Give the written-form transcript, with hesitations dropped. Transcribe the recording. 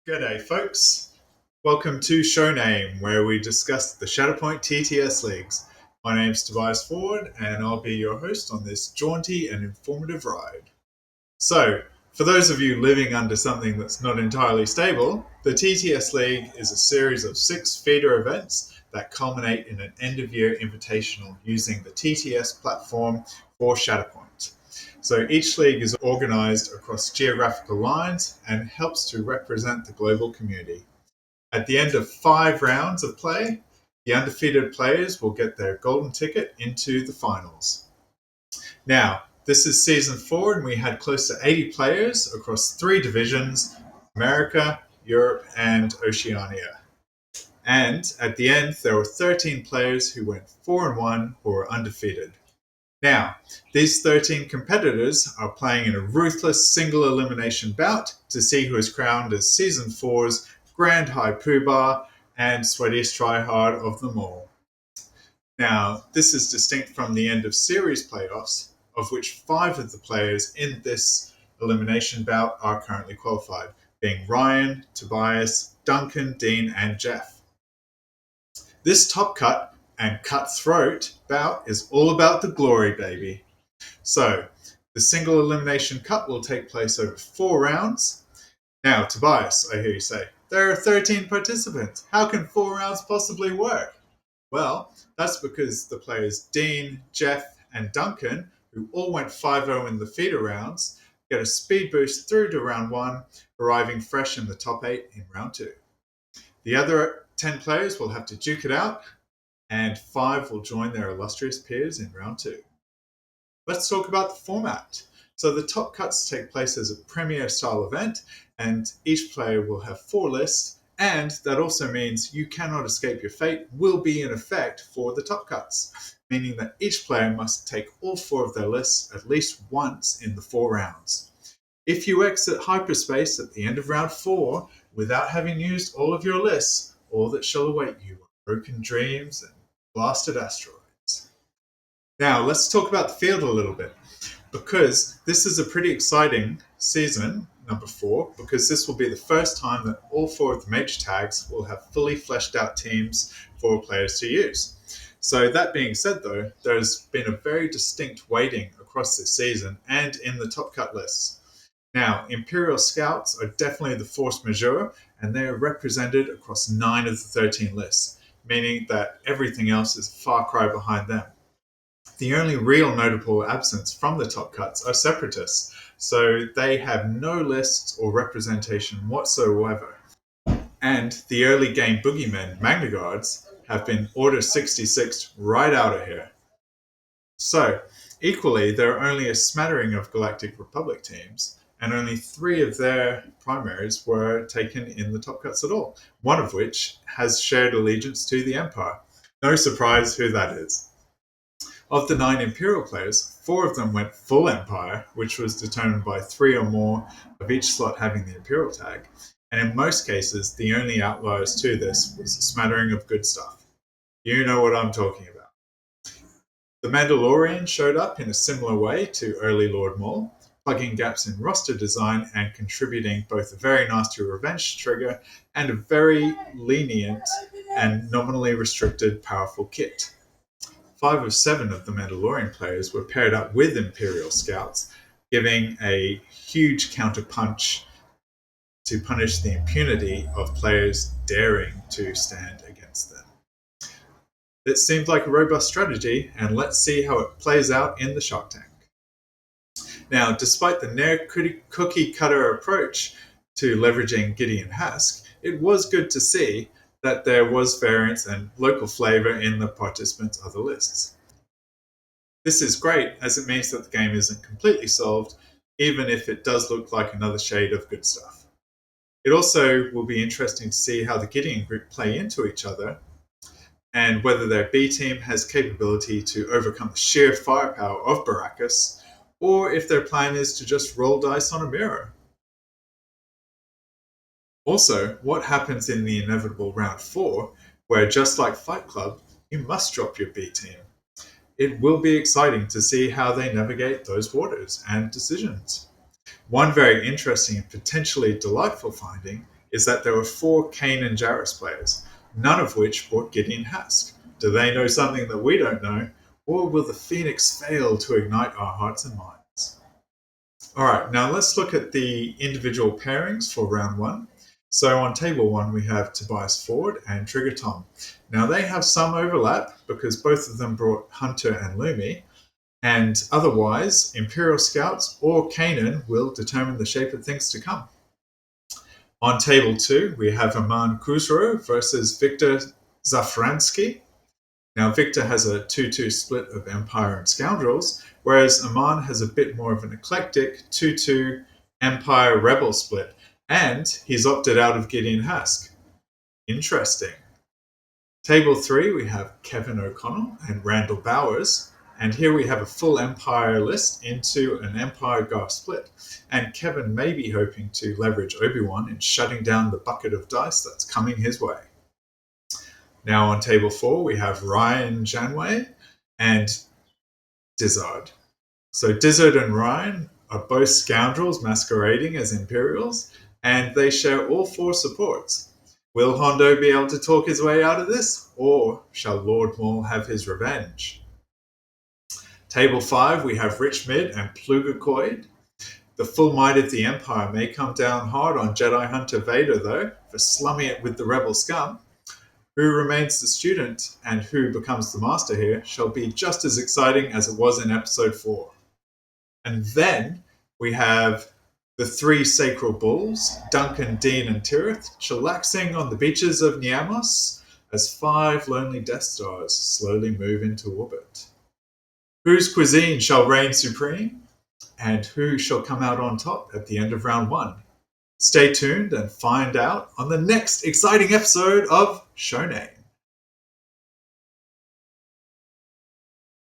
G'day folks, welcome to Show Name, where we discuss the Shatterpoint TTS leagues. My name's Tobias Ford and I'll be your host on this jaunty and informative ride. So, for those of you living under something that's not entirely stable, the TTS League is a series of 6 feeder events that culminate in an end-of-year invitational using the TTS platform for Shatterpoint. So each league is organized across geographical lines and helps to represent the global community. At the end of 5 rounds of play, the undefeated players will get their golden ticket into the finals. Now, this is season 4 and we had close to 80 players across 3 divisions, America, Europe and Oceania. And at the end, there were 13 players who went 4-1 who were undefeated. Now, these 13 competitors are playing in a ruthless single elimination bout to see who is crowned as Season 4's Grand High Poobah and sweatiest tryhard of them all. Now, this is distinct from the end of series playoffs, of which 5 of the players in this elimination bout are currently qualified, being Ryan, Tobias, Duncan, Dean, and Jeff. This top cut and cutthroat bout is all about the glory, baby. So, the single elimination cut will take place over 4 rounds. Now, Tobias, I hear you say, there are 13 participants. How can 4 rounds possibly work? Well, that's because the players Dean, Jeff, and Duncan, who all went 5-0 in the feeder rounds, get a speed boost through to round 1, arriving fresh in the top 8 in round 2. The other 10 players will have to duke it out, and 5 will join their illustrious peers in round 2. Let's talk about the format. So the top cuts take place as a premier style event, and each player will have 4 lists, and that also means you cannot escape your fate will be in effect for the top cuts, meaning that each player must take all 4 of their lists at least once in the 4 rounds. If you exit hyperspace at the end of round 4 without having used all of your lists, all that shall await you are broken dreams and blasted asteroids. Now, let's talk about the field a little bit, because this is a pretty exciting season, number 4, because this will be the first time that all 4 of the major tags will have fully fleshed out teams for players to use. So that being said though, there's been a very distinct weighting across this season and in the top cut lists. Now, Imperial Scouts are definitely the force majeure, and they are represented across 9 of the 13 lists, meaning that everything else is a far cry behind them. The only real notable absence from the top cuts are Separatists, so they have no lists or representation whatsoever. And the early game boogeymen, Magna Guards, have been Order 66 right out of here. So, equally, there are only a smattering of Galactic Republic teams, and only 3 of their primaries were taken in the top cuts at all, one of which has shared allegiance to the Empire. No surprise who that is. Of the 9 Imperial players, 4 of them went full Empire, which was determined by 3 or more of each slot having the Imperial tag, and in most cases, the only outliers to this was a smattering of good stuff. You know what I'm talking about. The Mandalorian showed up in a similar way to early Lord Maul, plugging gaps in roster design and contributing both a very nasty revenge trigger and a very lenient and nominally restricted powerful kit. 5 of 7 of the Mandalorian players were paired up with Imperial Scouts, giving a huge counterpunch to punish the impunity of players daring to stand against them. It seemed like a robust strategy, and let's see how it plays out in the Shark Tank. Now, despite the near cookie cutter approach to leveraging Gideon Hask, it was good to see that there was variance and local flavor in the participants' other lists. This is great, as it means that the game isn't completely solved, even if it does look like another shade of good stuff. It also will be interesting to see how the Gideon group play into each other, and whether their B team has capability to overcome the sheer firepower of Baracus, or if their plan is to just roll dice on a mirror. Also, what happens in the inevitable round 4, where just like Fight Club, you must drop your B team. It will be exciting to see how they navigate those waters and decisions. One very interesting and potentially delightful finding is that there were 4 Kane and Jarrus players, none of which brought Gideon Hask. Do they know something that we don't know, or will the Phoenix fail to ignite our hearts and minds? All right, now let's look at the individual pairings for round 1. So on table 1, we have Tobias Ford and Trigger Tom. Now they have some overlap because both of them brought Hunter and Lumi, and otherwise, Imperial Scouts or Kanan will determine the shape of things to come. On table 2, we have Aman Khusro versus Victor Zafransky. Now, Victor has a 2-2 split of Empire and Scoundrels, whereas Aman has a bit more of an eclectic 2-2 Empire Rebel split, and he's opted out of Gideon Hask. Interesting. Table 3, we have Kevin O'Connell and Randall Bowers, and here we have a full Empire list into an Empire Gar split, and Kevin may be hoping to leverage Obi-Wan in shutting down the bucket of dice that's coming his way. Now on table 4, we have Ryan Janeway and Dizzard. So Dizzard and Ryan are both scoundrels masquerading as Imperials, and they share all 4 supports. Will Hondo be able to talk his way out of this, or shall Lord Maul have his revenge? Table 5, we have Rich Mid and Plugacoid. The full might of the Empire may come down hard on Jedi Hunter Vader, though, for slumming it with the rebel scum. Who remains the student and who becomes the master here shall be just as exciting as it was in episode 4. And then we have the 3 sacred bulls, Duncan, Dean, and Tirith, chillaxing on the beaches of Niamos as 5 lonely Death Stars slowly move into orbit. Whose cuisine shall reign supreme? And who shall come out on top at the end of round 1? Stay tuned and find out on the next exciting episode of Show Name.